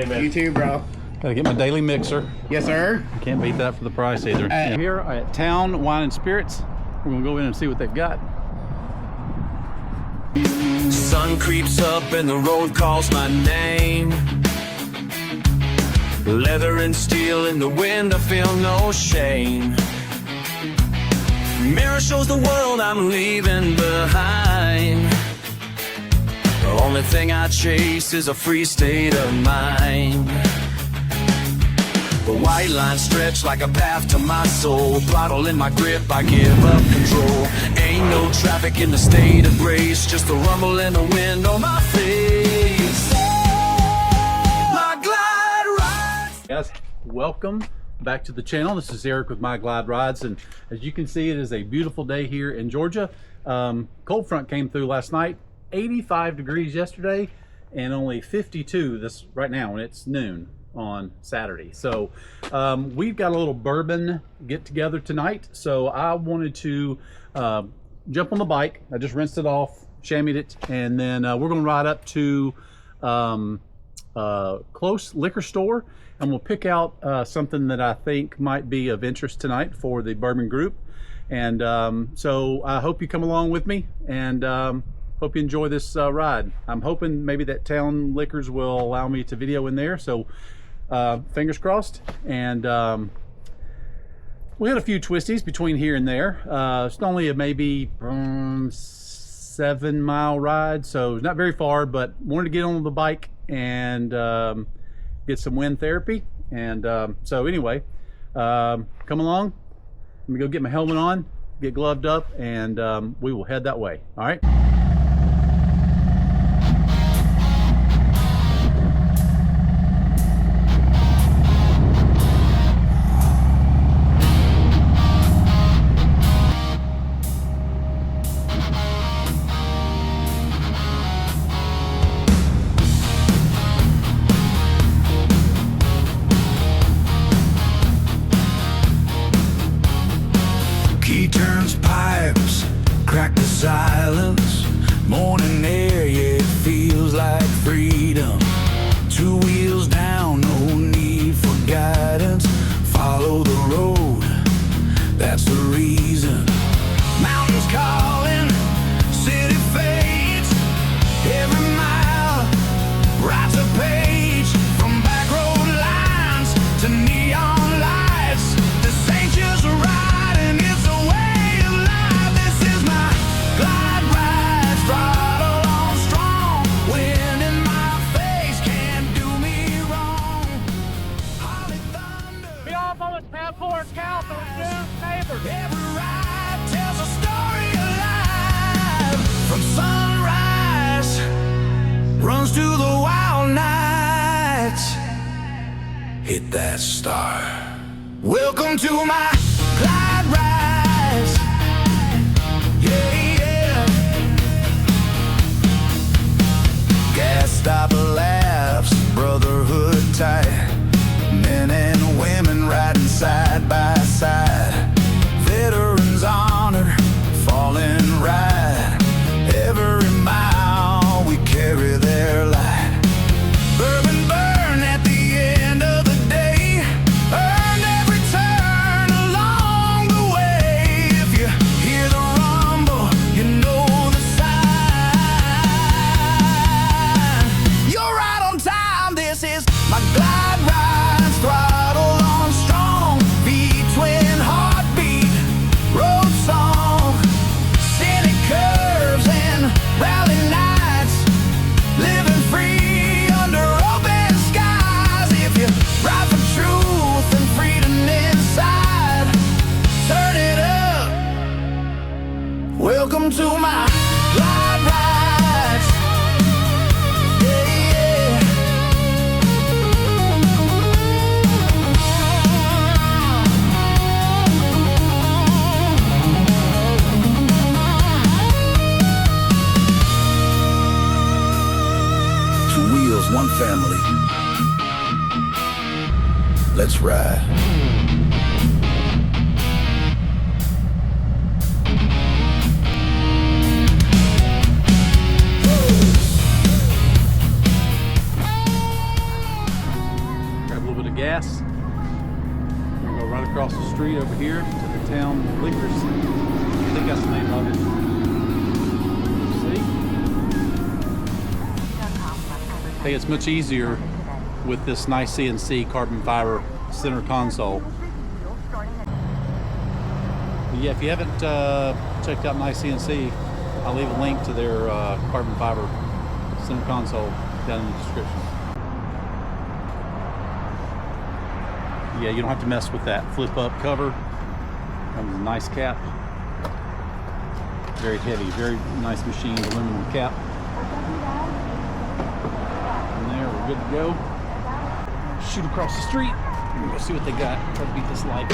Amen. You too, bro. Gotta get my daily mixer. Yes, sir. Can't beat that for the price either. Here at Town Wine and Spirits, we're gonna go in and see what they've got. Sun creeps up and the road calls my name. Leather and steel in the wind, I feel no shame. Mirror shows the world I'm leaving behind. The only thing I chase is a free state of mind. The white lines stretch like a path to my soul. Throttle in my grip, I give up control. Ain't no traffic in the state of grace, just the rumble in the wind on my face. My glide rides. Guys, welcome back to the channel. This is Eric with My Glide Rides, and as you can see, it is a beautiful day here in Georgia. Cold front came through last night. 85 degrees yesterday and only 52 this right now, and it's noon on Saturday. So we've got a little bourbon get together tonight, so I wanted to jump on the bike. I just rinsed it off, chamoised it, and then we're gonna ride up to close liquor store, and we'll pick out something that I think might be of interest tonight for the bourbon group. And so I hope you come along with me, and hope you enjoy this ride. I'm hoping maybe that Town Liquors will allow me to video in there, so fingers crossed. And we had a few twisties between here and there. It's only a maybe 7-mile ride, so not very far, but wanted to get on the bike and get some wind therapy. And so anyway, come along. Let me go get my helmet on, get gloved up, and we will head that way. All right. Key turns pipes, crack the silence. Morning air, yeah, it feels like freedom. 2 wheels down, no need for guidance. Follow the road, that's the reason. Mountains calling, city fades. Every mile writes a page. From backroad lines to neon lights. This ain't just a ride, and it's a way of life. This is my glide ride, throttle on strong. Wind in my face can't do me wrong. Harley thunder. Be off on this path for cow for new neighbors. Every ride tells a story alive. From sunrise runs to the wild nights. Hit that star. Welcome to my glide rides. Yeah, yeah. Gas stop laughs, brotherhood tight. Men and women riding side by side. Veterans honor, fallen right. Every mile we carry their light. Bourbon burn at the end of the day. Earned every turn along the way. If you hear the rumble, you know the sign. You're right on time, this is my glide ride. Throttle on strong, V-twin heartbeat, road song. Scenic curves and rally nights. Living free under open skies. If you ride for truth and freedom inside, turn it up. Welcome to my glide rides. Yeah, yeah. 2 wheels, 1 family. Let's ride. of gas. We're gonna go right across the street over here to the town liquors. I think that's the name of it. See? I think it's much easier with this nice CNC carbon fiber center console. But yeah, if you haven't checked out Nice CNC, I'll leave a link to their carbon fiber center console down in the description. Yeah, you don't have to mess with that flip up cover. Comes with a nice cap. Very heavy, very nice machined aluminum cap. And there, we're good to go. Shoot across the street. We'll see what they got. Try to beat this light.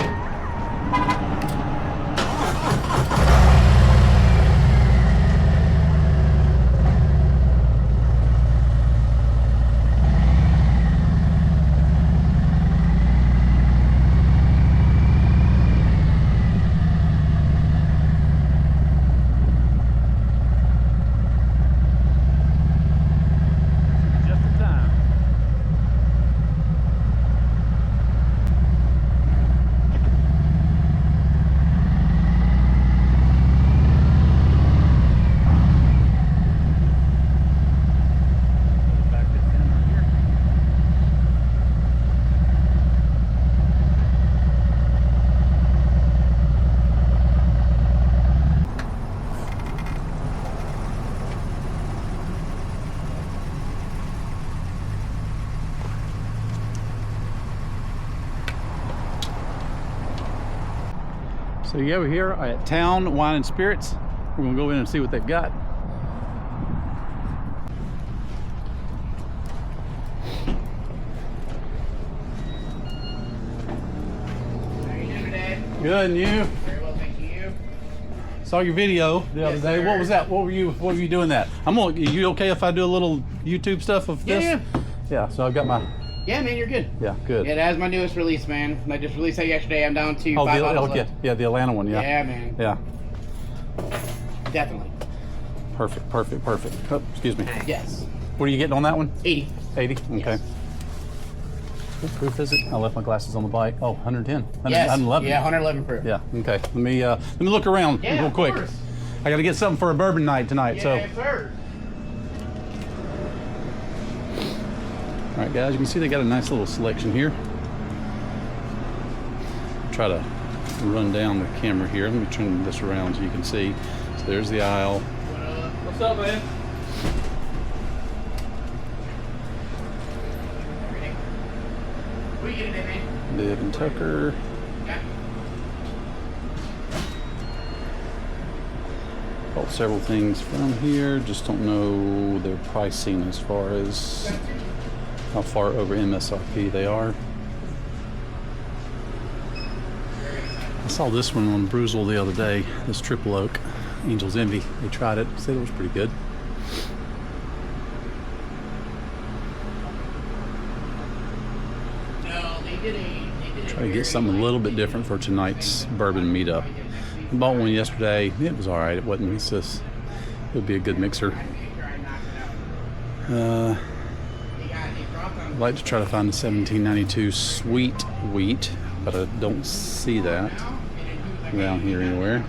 So yeah, we're here at Town Wine and Spirits. We're gonna go in and see what they've got. How are you doing today? Good, and you? Very well, thank you. Saw your video the other day. sir. What was that? What were you doing that? Are you okay if I do a little YouTube stuff of this? Yeah. Yeah, so I've got my, Yeah, man, you're good. yeah, good. Yeah, that is my newest release, man. I just released that yesterday. I'm down to Oh, 5 the, bottles okay. left. Yeah, the Atlanta one, yeah. Yeah, man. Yeah, Definitely. perfect, perfect, perfect. Oh, excuse me. Yes. What are you getting on that one? 80. 80? Okay. Yes. What proof is it? I left my glasses on the bike. Oh, 110. Yes. 111. Yeah, 111 proof. Yeah, okay. Let me look around Yeah, real of quick. course. I gotta get something for a bourbon night tonight, so. Yes, sir. All right, guys, you can see they got a nice little selection here. Try to run down the camera here. Let me turn this around so you can see. So there's the aisle. What's up, man? We get it in, man. Liv and Tucker. Yeah. Bought several things from here. Just don't know their pricing as far as how far over MSRP they are. I saw this one on Bruzel the other day, this Triple Oak, Angel's Envy. They tried it, said it was pretty good. No, they did a Try to get something a little bit different for tonight's bourbon meetup. I bought one yesterday. It was all right. It wasn't. It's just, it would be a good mixer. I'd like to try to find the 1792 sweet wheat, but I don't see that around here anywhere.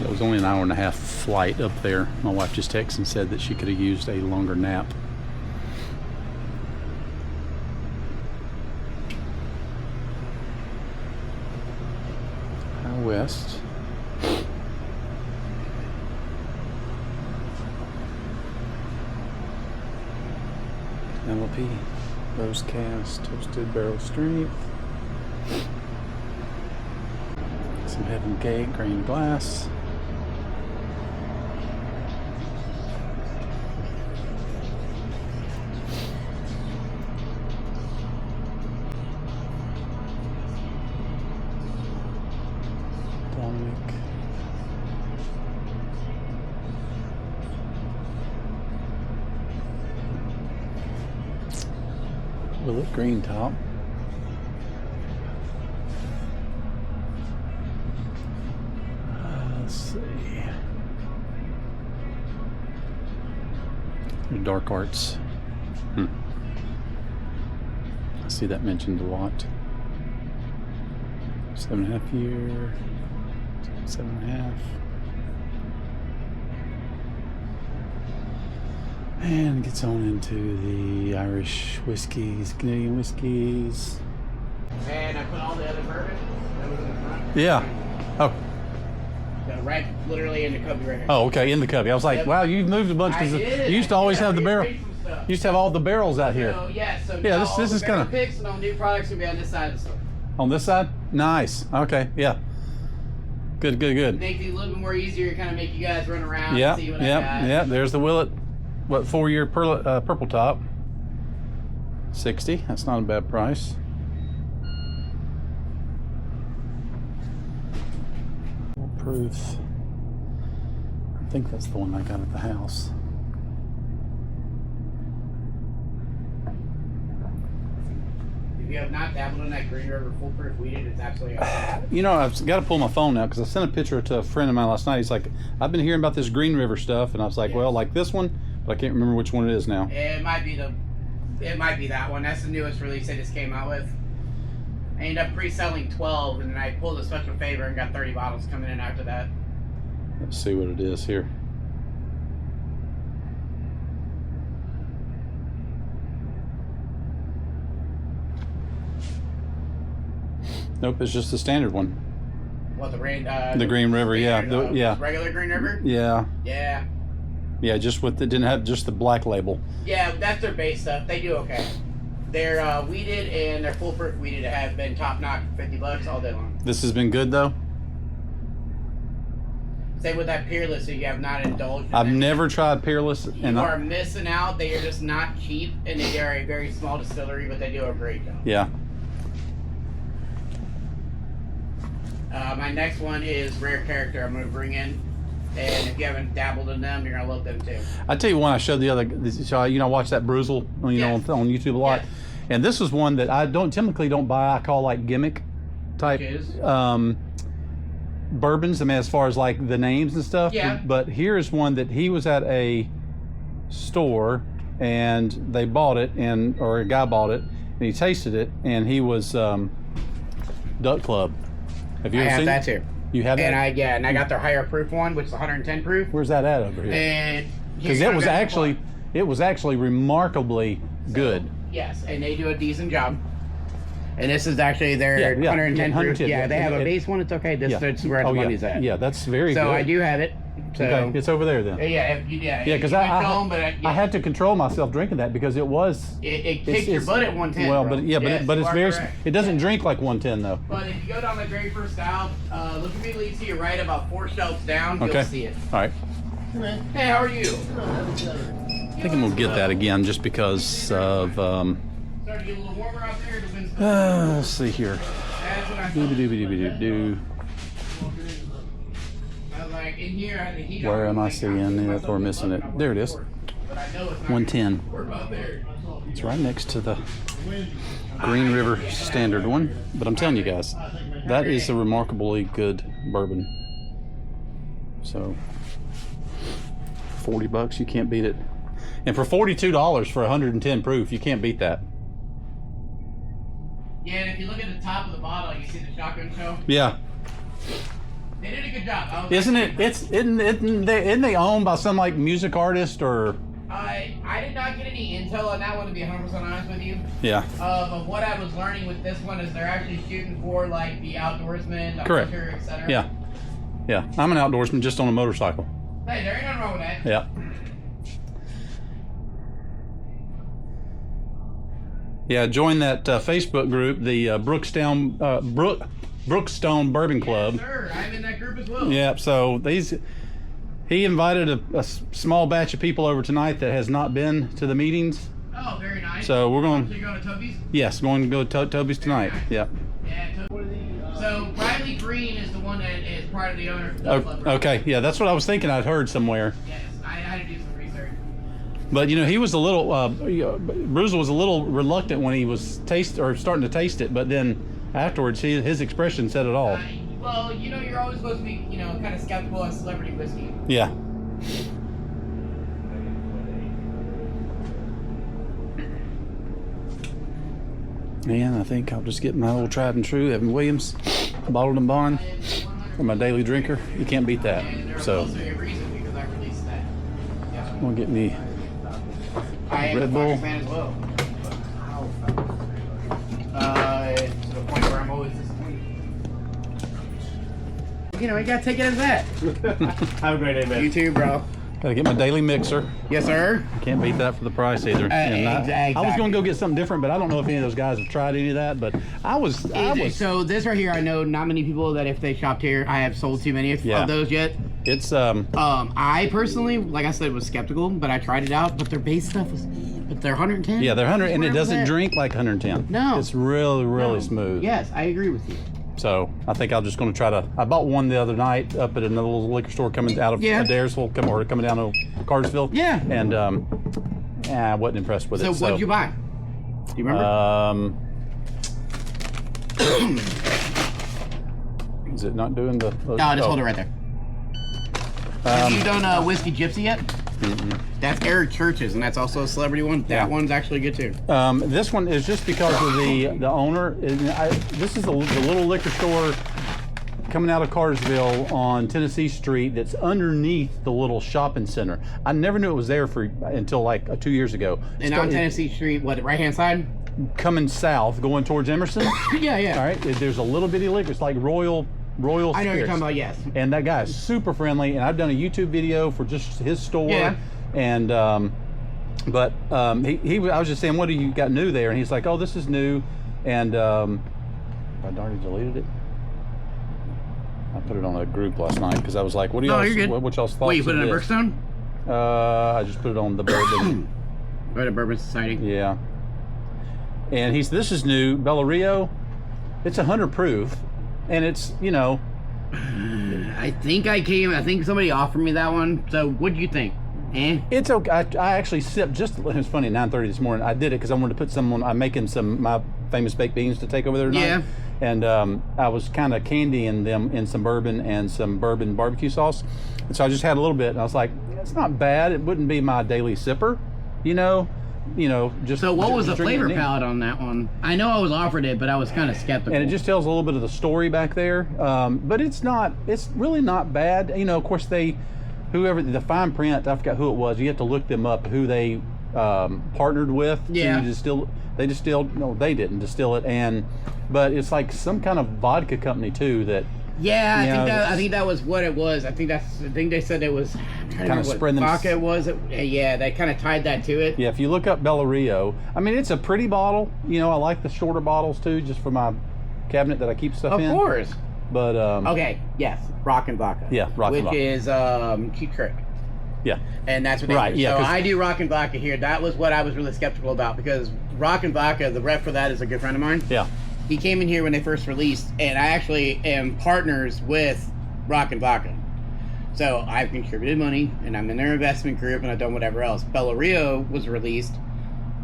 It was only an hour and a half flight up there. My wife just texted and said that she could have used a longer nap. High West. MLP, Rose Cast, Toasted Barrel Strength. Some Heaven Cake, Grain Glass. Dominic. Willet Green Top. Let's see. They're dark arts. I see that mentioned a lot. 7.5 year, 7.5. And gets on into the Irish whiskeys, Canadian whiskeys. And I put all the other bourbon that was in the front. Yeah. Oh. Right, literally in the cubby right here. Oh, okay, in the cubby. I was like, wow, you've moved a bunch because you used to always have the barrel. You used to have all the barrels out here. So, yeah, so yeah, now this is kind of picks and all new products will be on this side of the store. On this side? Nice. Okay, yeah. Good. Make it a little bit more easier, kind of make you guys run around Yeah, and see what I got. Yeah. There's the Willet. What 4-year purple top? 60. That's not a bad price. Proof. I think that's the one I got at the house. If you have not dabbled in that Green River foolproof weeded, it's absolutely awesome. You know, I've got to pull my phone out because I sent a picture to a friend of mine last night. He's like, I've been hearing about this Green River stuff, and I was like, well, like this one, but I can't remember which one it is now. It might be that one. That's the newest release they just came out with. I ended up pre-selling 12, and then I pulled a special favor and got 30 bottles coming in after that. Let's see what it is here. Nope, it's just the standard one. What, the Green River, yeah. Yeah. Regular Green River? Yeah. Yeah. Yeah, just with didn't have just the black label. Yeah, that's their base stuff. They do okay. Their weeded and their foolproof weeded have been top notch for $50 all day long. This has been good though. Same with that Peerless, so you have not indulged in I've it. never tried Peerless, and You are missing out. They are just not cheap, and they are a very small distillery, but they do a great job. yeah. My next one is Rare Character. I'm going to bring in, and if you haven't dabbled in them, you're going to love them too. I tell you one I showed the other. So I watch that Bruzel, Yes. on YouTube a lot, Yes. and this was one that I typically don't buy. I call like gimmick type bourbons. I mean, as far as like the names and stuff. Yeah. But here is one that he was at a store and they bought it, or a guy bought it, and he tasted it, and he was Duck Club. Have you I ever have seen that it? too. You have that? And I got their higher proof one, which is 110 proof. Where's that at over here? And Because it was actually remarkably good. Yes, and they do a decent job. And this is actually their 110 proof. Yeah, they have a base one. It's okay. That's where the money's at. Yeah, that's very good. So I do have it. So Okay, it's over there then. yeah, Because I had to control myself drinking that because it was. It kicked your butt at 110. Well, bro. but Yes, but you it's are very. correct. It doesn't drink like 110 though. But if you go down the very first aisle, look immediately to your right, about 4 shelves down, Okay. you'll see it. All right. Hey, how are you? I think I'm gonna get that again just because of. Starting to get a little warmer out there. The wind's Let's see here. That's what I Doo-ba-doo-ba-doo-ba-doo-doo. I was like, in here, I had the heat Where on. am I seeing it or missing it? There it is. But I know it's not 110. We're about there. It's right next to the Green River standard one. But I'm telling you guys, that is a remarkably good bourbon. So, $40, you can't beat it. And for $42 for 110 proof, you can't beat that. Yeah, and if you look at the top of the bottle, you see the shotgun show. Yeah. They did a good job. Isn't it? Isn't they owned by some like music artist or? I did not get any intel on that one, to be 100% honest with you. Yeah. But what I was learning with this one is they're actually shooting for like the outdoorsman, the Correct. hunter, etc. Yeah. Yeah. I'm an outdoorsman just on a motorcycle. Hey, there ain't nothing wrong with that. Yeah. Yeah, join that Facebook group, the Brookstone Bourbon Club. Yes, sir. I'm in that group as well. Yeah, so he invited a small batch of people over tonight that has not been to the meetings. Oh, very nice. So we're going. So you're going to Toby's? Yes, going to go to Toby's tonight. Nice. Yeah. Yeah. So Riley Green is the one that is part of the owner of the club. Okay, yeah, that's what I was thinking. I'd heard somewhere. Yes, I had to do some research. But he was a little. Bruzel was a little reluctant when he was starting to taste it, but then afterwards, his expression said it all. Well, you're always supposed to be, kind of skeptical of celebrity whiskey. Yeah. And I think I'll just get my old tried and true Evan Williams bottled and bond for my daily drinker. You can't beat that. So I'm gonna get me a Red Bull. Fan as well. To the point where I'm always disappointed. You know, you gotta take it as that. Have a great day, man. You too, bro. Gotta get my daily mixer. Yes, sir. Can't beat that for the price either. And I was exactly. gonna go get something different, but I don't know if any of those guys have tried any of that. But I was. So this right here, I know not many people that if they shopped here, I have sold too many of those yet. It's I personally, like I said, was skeptical, but I tried it out. But their base stuff was, but they're 110. Yeah, they're 100, and it Where was doesn't that? drink like 110. No. It's really smooth. Yes, I agree with you. So I think I'm just going to try to. I bought one the other night up at another little liquor store coming out of Adairsville, coming down to Cartersville. Yeah. And I wasn't impressed with it. So what did you buy? Do you remember? Is it not doing the? No, just hold it right there. Have you done Whiskey Gypsy yet? Mm-mm. That's Eric Church's, and that's also a celebrity one. That one's actually good too. This one is just because of the owner. This is the little liquor store coming out of Cartersville on Tennessee Street that's underneath the little shopping center. I never knew it was there until like 2 years ago. And on Tennessee Street, what, right hand side? Coming south, going towards Emerson. Yeah. All right, there's a little bitty liquor. It's like Royal I know what you're Spirits. talking about, yes. And that guy is super friendly, and I've done a YouTube video for just his store. Yeah. And I was just saying, what do you got new there? And he's like, oh, this is new. And I already deleted it. I put it on a group last night because I was like, what do y'all? What y'all's thoughts? Wait, you put it in Brookstone? I just put it on the Bourbon. Right at Bourbon Society. Yeah. And this is new, Bella Rio. It's 100 proof, and it's, you know. I think somebody offered me that one. So what do you think? It's okay. I actually sipped it was funny, at 9:30 this morning. I did it because I wanted to put I'm making my famous baked beans to take over there tonight. Yeah. And I was kind of candying them in some bourbon and some bourbon barbecue sauce. And so I just had a little bit, and I was like, it's not bad. It wouldn't be my daily sipper, you know, just. So what was the drinking flavor it. palette on that one? I know I was offered it, but I was kind of skeptical. And it just tells a little bit of the story back there. But it's really not bad. You know, of course whoever the fine print, I forgot who it was. You have to look them up, who they partnered with. Yeah. They didn't distill it, but it's like some kind of vodka company too that. Yeah, I think that was what it was. I think they said it was kind of spreading them. Vodka was it? Yeah, they kind of tied that to it. Yeah, if you look up Bella Rio, I mean, it's a pretty bottle. You know, I like the shorter bottles too, just for my cabinet that I keep stuff in. Of course. But okay, yes, Rockin' Vodka. Yeah, Rockin' Vodka. Which is Cheap Trick. Yeah. And that's what they right, do. yeah, so I do Rockin' Vodka here. That was what I was really skeptical about, because Rockin' Vodka, the rep for that is a good friend of mine. Yeah. He came in here when they first released, and I actually am partners with Rockin' Vodka. So I've contributed money, and I'm in their investment group, and I've done whatever else. Bella Rio was released,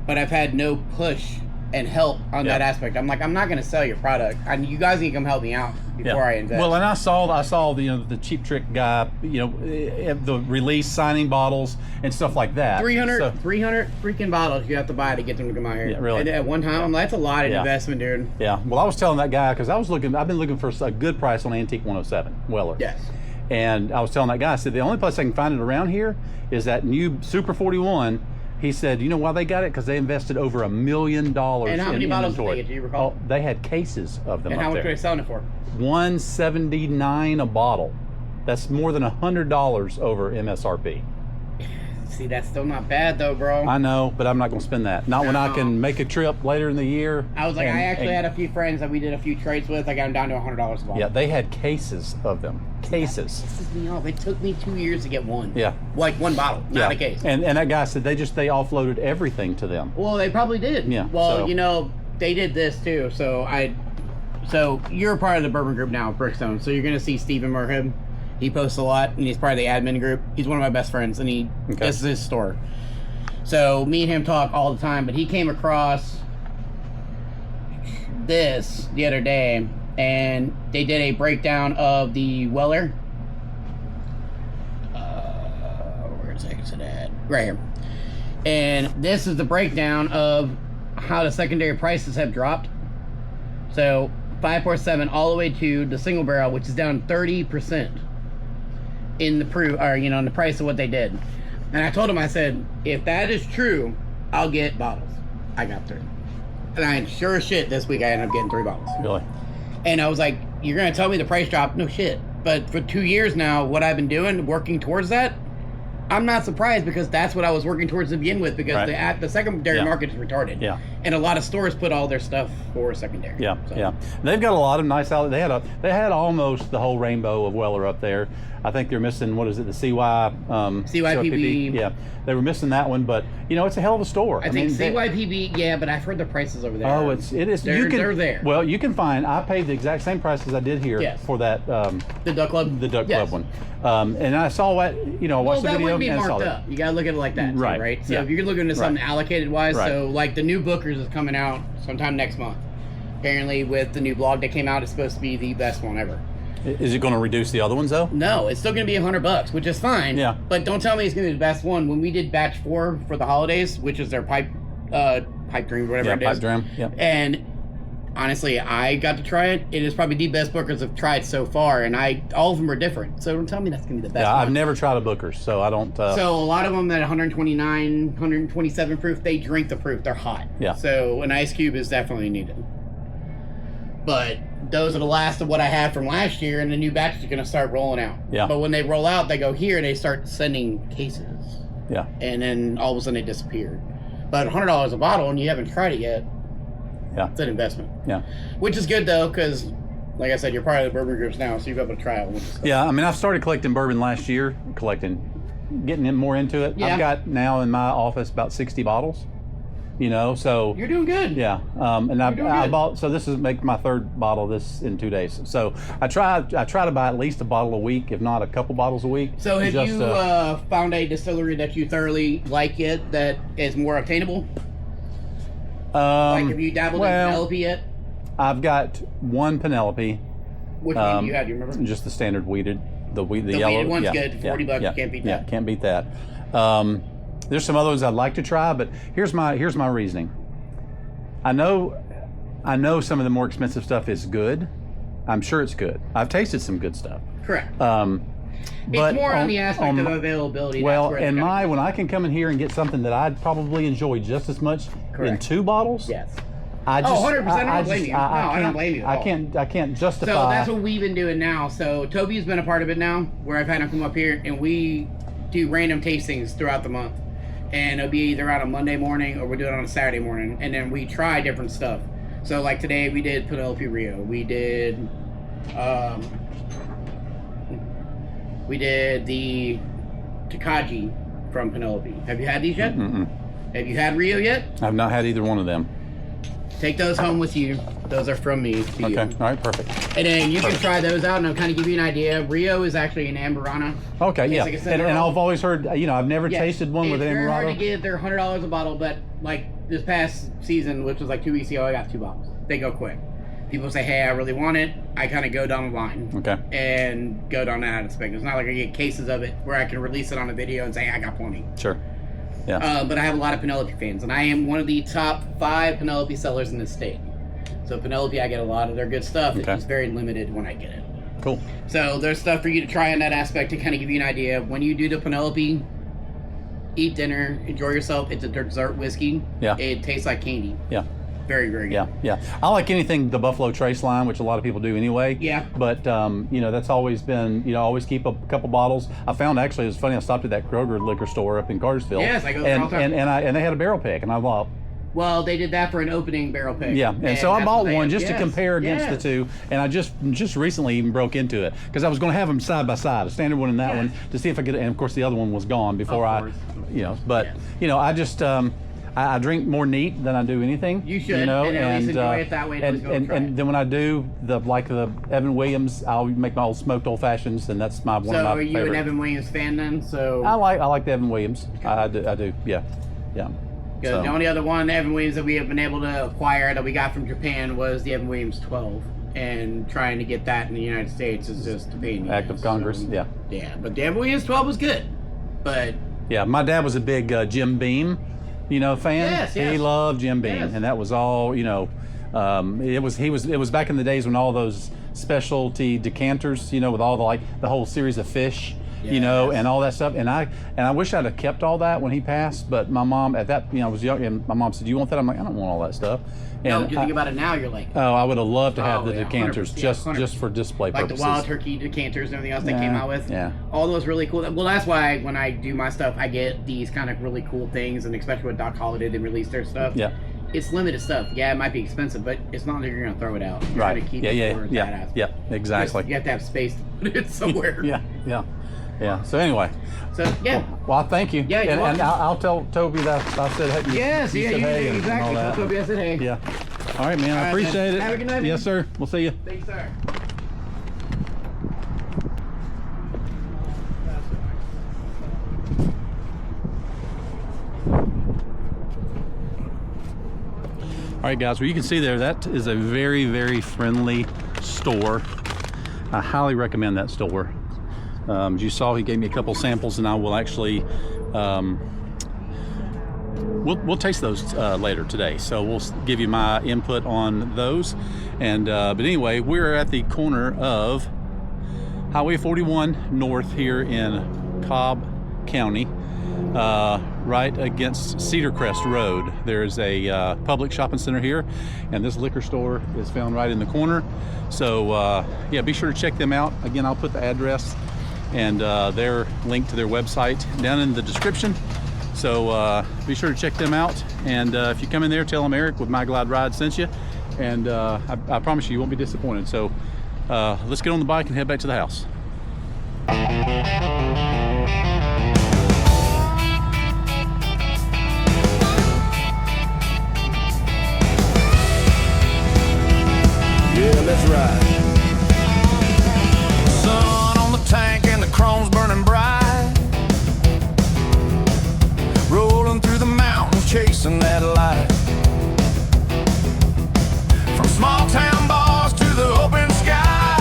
but I've had no push and help on that aspect. I'm like, I'm not going to sell your product. You guys need to come help me out before I invest. Well, and I saw the Cheap Trick guy, the release signing bottles and stuff like that. 300 freaking bottles you have to buy to get them to come out here. Yeah, really. And at one time, I'm like, that's a lot of investment, dude. Yeah. Well, I was telling that guy, because I've been looking for a good price on Antique 107 Weller. Yes. And I was telling that guy, I said, the only place I can find it around here is that new Super 41. He said, you know why they got it? Because they invested over $1 million in inventory. And how many bottles did they get? Do you recall? Oh, they had cases of them. And how much were they selling it for? $179 a bottle. That's more than $100 over MSRP. See, that's still not bad though, bro. I know, but I'm not going to spend that. Not when I can make a trip later in the year. I was like, I actually had a few friends that we did a few trades with. I got them down to $100 a bottle. Yeah, they had cases of them. Cases. That pisses me off. It took me 2 years to get one. Yeah. Like one bottle, not a case. And that guy said they offloaded everything to them. Well, they probably did. Yeah. Well, they did this too. So you're a part of the Bourbon group now, Brookstone. So you're gonna see Stephen Merhib. He posts a lot, and he's part of the admin group. He's one of my best friends, and this is his store. So me and him talk all the time, but he came across this the other day, and they did a breakdown of the Weller. Where's it at? Right here. And this is the breakdown of how the secondary prices have dropped So 547 all the way to the single barrel, which is down 30% in the in the price of what they did. And I told him, I said, if that is true, I'll get bottles. I got 3. And I sure as shit this week I ended up getting 3 bottles. Really? And I was like, you're gonna tell me the price dropped? No shit. But for 2 years now, what I've been doing, working towards that, I'm not surprised, because that's what I was working towar's to begin with, because the secondary market is retarded. Yeah. And a lot of stores put all their stuff for secondary. Yeah, so. yeah. They've got a lot of nice out. They had almost the whole rainbow of Weller up there. I think they're missing, what is it, the CYPB. Yeah, they were missing that one, but it's a hell of a store. I think CYPB, yeah, but I've heard the prices over there. Oh, it is. They're there. Well, you can find. I paid the exact same price as I did here for that. The Duck Club. The Duck Club one. And I saw what I watched the video. Well, that wouldn't be marked up. You gotta look at it like that, too, right? So if you're looking at something allocated wise, so like the new Booker's is coming out sometime next month. Apparently, with the new blog that came out, it's supposed to be the best one ever. Is it going to reduce the other ones though? No, it's still going to be $100, which is fine. Yeah. But don't tell me it's going to be the best one. When we did batch 4 for the holidays, which is their pipe dream, whatever it is. Pipe dream. Yeah. And honestly, I got to try it. It is probably the best Bookers I've tried so far, and all of them are different. So don't tell me that's going to be the best. Yeah, one. I've never tried a Booker's, so I don't. So a lot of them at 129, 127 proof, they drink the proof. They're hot. Yeah. So an ice cube is definitely needed. But those are the last of what I had from last year, and the new batches are going to start rolling out. Yeah. But when they roll out, they go here, and they start sending cases. Yeah. And then all of a sudden they disappear. But $100 a bottle, and you haven't tried it yet. Yeah. It's an investment. Yeah. Which is good, though, because, like I said, you're part of the bourbon groups now, so you'll be able to try it. Yeah, I mean, I've started collecting bourbon last year, getting more into it. Yeah. I've got now in my office about 60 bottles. So you're doing good. Yeah, and I bought. So this is make my 3rd bottle this in 2 days. So I try to buy at least a bottle a week, if not a couple bottles a week. So have you found a distillery that you thoroughly like yet that is more obtainable? Like have you dabbled in Penelope yet? I've got one Penelope. Which one do you have? Do you remember? Just the standard weeded, the yellow. The weeded one's good. $40. You can't beat that. Yeah, can't beat that. There's some other ones I'd like to try, but here's my reasoning. I know some of the more expensive stuff is good. I'm sure it's good. I've tasted some good stuff. Correct. But it's more on the aspect of availability. Well, when I can come in here and get something that I'd probably enjoy just as much in 2 bottles. Yes. I just, 100%. I don't blame you. I don't blame you at all. I can't justify. So that's what we've been doing now. So Toby's been a part of it now, where I've had him come up here, and we do random tastings throughout the month. And it'll be either on a Monday morning or we'll do it on a Saturday morning. And then we try different stuff. So like today we did Penelope Rio. We did the Takagi from Penelope. Have you had these yet? Mm-mm. Have you had Rio yet? I've not had either one of them. Take those home with you. Those are from me to you. Okay, all right, perfect. And then you can try those out, and I'll kind of give you an idea. Rio is actually an Amburana. Okay, yeah. And I've always heard, I've never tasted one with an Amburana. It's very hard to get. They're $100 a bottle, but like this past season, which was like 2 weeks ago, I got 2 bottles. They go quick. People say, hey, I really want it. I kind of go down the line. Okay. And go down that aspect. It's not like I get cases of it where I can release it on a video and say, I got plenty. Sure. Yeah. But I have a lot of Penelope fans, and I am one of the top 5 Penelope sellers in the state. So Penelope, I get a lot of their good stuff. It's just very limited when I get it. Cool. So there's stuff for you to try in that aspect to kind of give you an idea. When you do the Penelope, eat dinner, enjoy yourself. It's a dessert whiskey. Yeah. It tastes like candy. Yeah. Very, very good. Yeah. I like anything the Buffalo Trace line, which a lot of people do anyway. Yeah. But that's always been, always keep a couple bottles. I found actually it was funny. I stopped at that Kroger liquor store up in Cartersville. Yes, I go there all the time. And they had a barrel pick, and I thought. Well, they did that for an opening barrel pick. Yeah, and so I bought one just to compare against the two, and I just recently even broke into it because I was going to have them side by side, a standard one and that one, to see if I could. And of course, the other one was gone before I. I just. I drink more neat than I do anything. You should, and at least enjoy it that way. And then when I do the Evan Williams, I'll make my old smoked old fashions, and that's one of my favorite. So are you an Evan Williams fan then? So I like the Evan Williams. I do. Yeah. So. The only other one, Evan Williams, that we have been able to acquire that we got from Japan was the Evan Williams 12. And trying to get that in the United States is just a pain. Act of Congress. Yeah. Yeah, but the Evan Williams 12 was good. But yeah, my dad was a big Jim Beam. Fan. Yes. He loved Jim Beam, and that was all. It was back in the days when all those specialty decanters, you know, with all the whole series of fish, you know, and all that stuff. And I wish I'd have kept all that when he passed, but my mom at that, you know, I was young, and my mom said, "Do you want that?" I'm like, "I don't want all that stuff." No, And you think about it now, you're like, oh, I would have loved to have Oh, the yeah, decanters 100%, just for display like purposes. the wild turkey decanters and everything else they came out with. Yeah. All those really cool. Well, that's why when I do my stuff, I get these kind of really cool things, and especially with Doc Holliday, they release their stuff. Yeah. It's limited stuff. Yeah, it might be expensive, but it's not like you're going to throw it out. You're Right. going to keep Yeah, it yeah, for yeah, badass. yeah, exactly. You have to have space to put it somewhere. Yeah. So anyway, So, yeah. well, thank you. Yeah, you're and welcome. I'll tell Toby that I said hey. Yes, you yeah, said you hey did and exactly. all that. Tell Toby I said hey. Yeah. All right, man. I All right, appreciate man. it. Have a good night, Yes, sir. We'll see you. Thanks, sir. All right, guys. Well, you can see there that is a very, very friendly store. I highly recommend that store. As you saw, he gave me a couple samples, and I will actually we'll taste those later today. So we'll give you my input on those. And but anyway, we're at the corner of Highway 41 North here in Cobb County, right against Cedar Crest Road. There's a public shopping center here, and this liquor store is found right in the corner. So yeah, be sure to check them out. Again, I'll put the address and their link to their website down in the description. So be sure to check them out. And if you come in there, tell them Eric with My Glide Ride sent you. And I promise you won't be disappointed. So let's get on the bike and head back to the house. Yeah, let's ride. Sun on the tank and the chrome's burning bright. Rolling through the mountains, chasing that light. From small town bars to the open sky,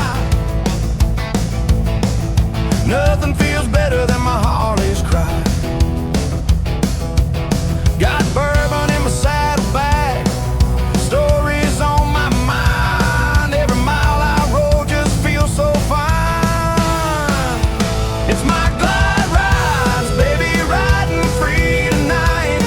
nothing feels better than my Harley's cry. Got bourbon in my saddlebag, stories on my mind. Every mile I roll just feels so fine. It's my glide rides, baby, riding free tonight.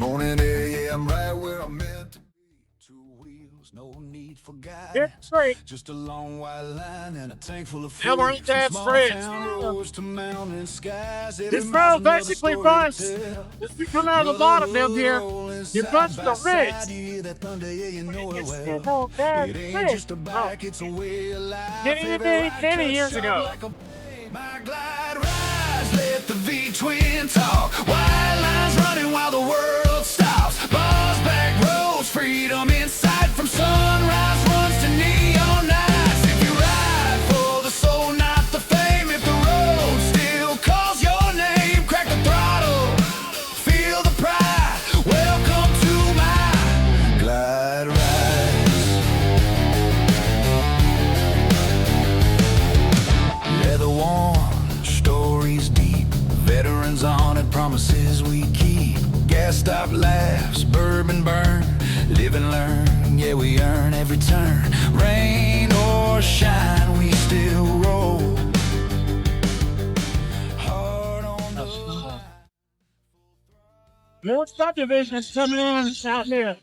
Morning air, yeah, I'm right where I'm meant to be. Two wheels, no need for guidance. Yeah, great. Just a long white line and a tank full of Now we're fruit. in From Dad's small fridge. town roads to mountain skies. Every This mile's road another basically story to runs. tell. If you come out of the bottom down here, you runs the ridge. That thunder, yeah, you know it It's well. the whole damn It ain't thing. just a bike, it's a way of life. Many, Every many, ride many cuts years sharp ago. like a blade. My glide rides, let the V-twin talk. White lines running while the world stops. Bars, back roads, freedom in sight. From sunrise runs to neon nights. If you ride for the soul, not the fame. If the road still calls your name, crack the throttle, feel the pride. Welcome to my glide rides. Leather worn, stories deep. Veterans on it, promises we keep. Gas stop laughs, bourbon burn. Live and learn, yeah, we earn every turn. Rain or shine, we still roll. Hard on the line. More subdivision is coming in out here.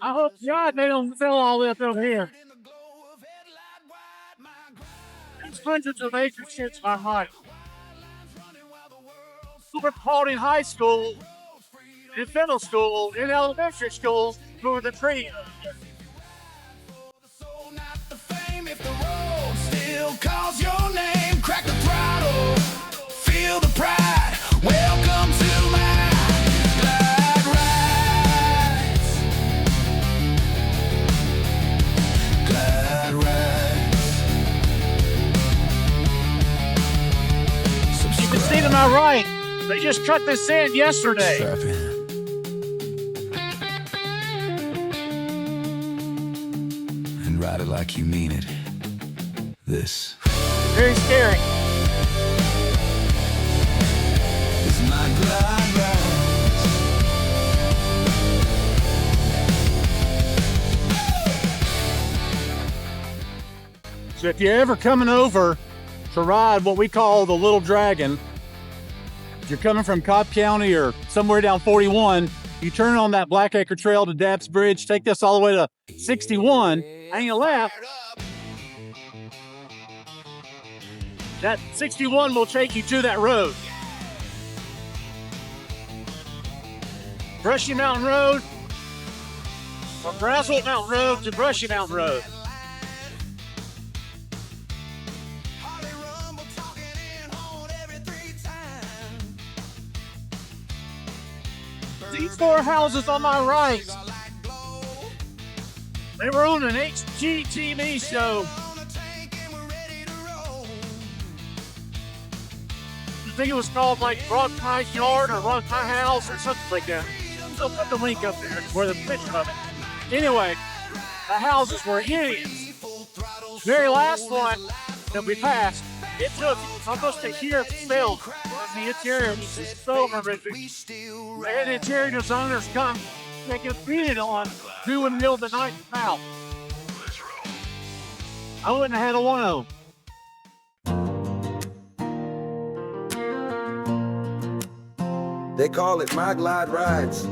I hope God they don't fill all this over here. In the glow of headlight white, my glide There's hundreds of acres here to my right. lines running while the world Who were taught in high school, in middle school, in elementary school, through the tree. soul, not the fame. If the road still calls your name, crack the throttle, feel the pride. Welcome to my glide rides. Glide rides. You can see to my right, they just cut this in yesterday. Strap in. And ride it like you mean it. This Very scary. is my glide ride. So if you're ever coming over to ride what we call the Little Dragon, if you're coming from Cobb County or somewhere down 41, you turn on that Blackacre Trail to Dabbs Bridge, take this all the way to 61, hang a left. That 61 will take you to that road. Brushy Mountain Road, from Braswell Mountain Road to Brushy Mountain Road. These four houses on my right, they were on an HGTV show. I think it was called like Rock My Yard or Rock My House or something like that. I'll put the link up there where the picture of it. Anyway, the houses were hideous. The very last one that we passed, it took almost a year to build. The interior was just so horrific. They had interior designers come, they could beat it on, do in the middle of the night now. I wouldn't have had a one of them. They call it My Glide Rides,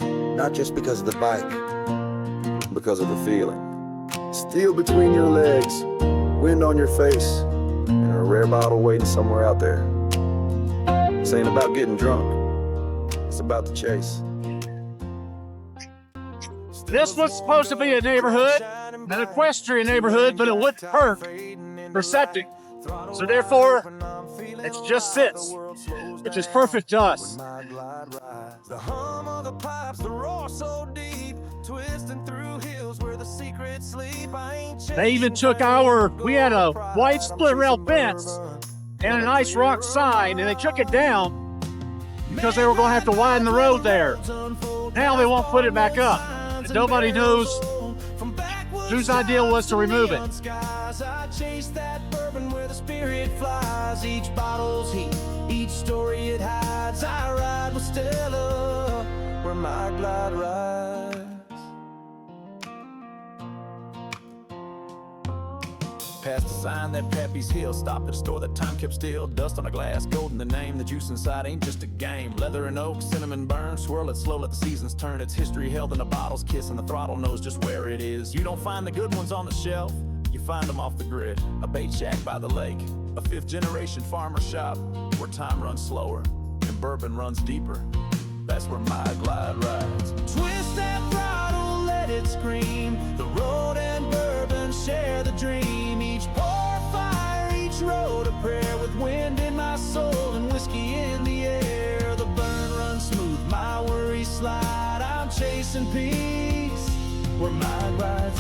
not just because of the bike, because of the feeling. Steel between your legs, wind on your face, and a rare bottle waiting somewhere out there. This ain't about getting drunk, it's about the chase. This was supposed to be a neighborhood, an equestrian neighborhood, but it wouldn't perk for septic. So therefore, it just sits, which is perfect to us. The hum of the pipes, the roar so deep, twisting through hills where the secrets sleep. I ain't They even took we had a white split rail fence and a nice rock sign, and they took it down because they were going to have to widen the road there. Now they won't put it back up. And nobody knows whose idea was to remove it. I chase that bourbon where the spirit flies. Each bottle's heat, each story it hides. I ride with Stella where my glide rides. Past the sign that Pappy's Hill. Stop at a store that time kept still. Dust on a glass, gold in the name. The juice inside ain't just a game. Leather and oak, cinnamon burn. Swirl it slow, let the seasons turn. It's history held in a bottle's kiss, and the throttle knows just where it is. You don't find the good ones on the shelf, you find them off the grid. A bait shack by the lake, a 5th generation farmer shop, where time runs slower and bourbon runs deeper. That's where my glide rides. Twist that throttle, let it scream. The road and bourbon share the dream. Each pour fire, each road a prayer. With wind in my soul and whiskey in the air. The burn runs smooth, my worries slide. I'm chasing peace where my rides.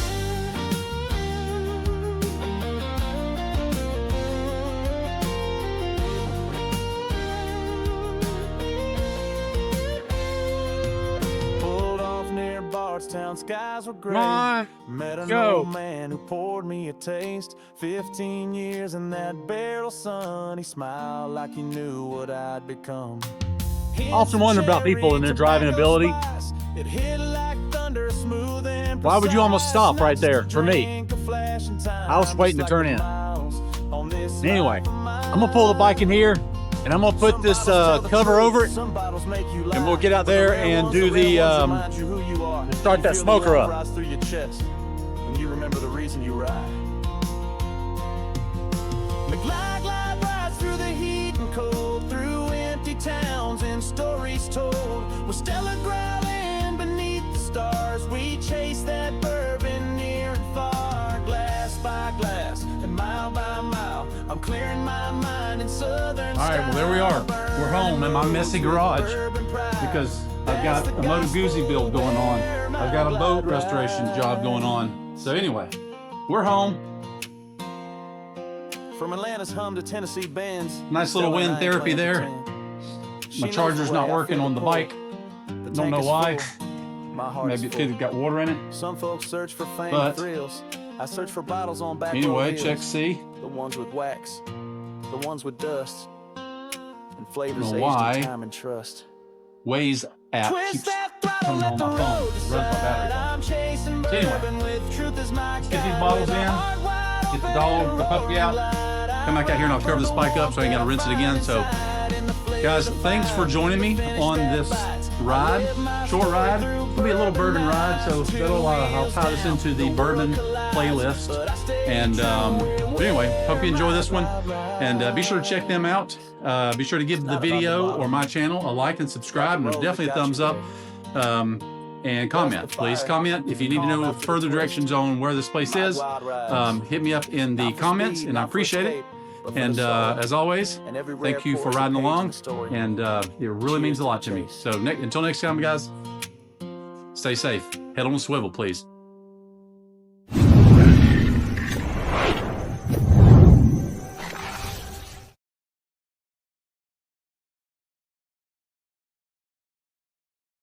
Town skies were gray. Met an old man who poured me a taste. 15 years in that barrel, son. He smiled like he knew what I'd become. I often wonder about people and their driving ability. Why would you almost stop right there for me? I was waiting to turn in. Anyway, I'm gonna pull the bike in here and I'm gonna put this cover over it, and we'll get out there and do the start that smoker up. You remember the reason you ride. The glide rides through the heat and cold, through empty towns and stories told. With Stella growling beneath the stars, we chase that bourbon near and far. Glass by glass and mile by mile, I'm clearing my mind in southern. All right, well, there we are. We're home in my messy garage because I've got a Moto Guzzi build going on. I've got a boat restoration job going on. So anyway, we're home. From Atlanta's hum to Tennessee Benz. Nice little wind therapy there. My charger's not working on the bike. Don't know why. Maybe it's got water in it. Some folks search for fame and thrills. I search for bottles on Backroad anyway, hills. check C. The ones with wax, the ones with dust, and flavors aged why in time and trust. Waze app keeps coming on my phone. Runs my battery. So anyway, let's get these bottles in, get the dog, the puppy out, come back out here and I'll cover this bike up so I ain't gotta rinse it again. So guys, thanks for joining me on this ride, short ride. It'll be a little bourbon ride, so that'll I'll tie this into the bourbon playlist. And but anyway, hope you enjoy this one, and be sure to check them out. Be sure to give the video or my channel a like and subscribe, and definitely a thumbs up. And comment, please comment if you need to know further directions on where this place is. Hit me up in the comments, and I appreciate it. And as always, thank you for riding along, and it really means a lot to me. So until next time, guys, stay safe. Head on a swivel, please.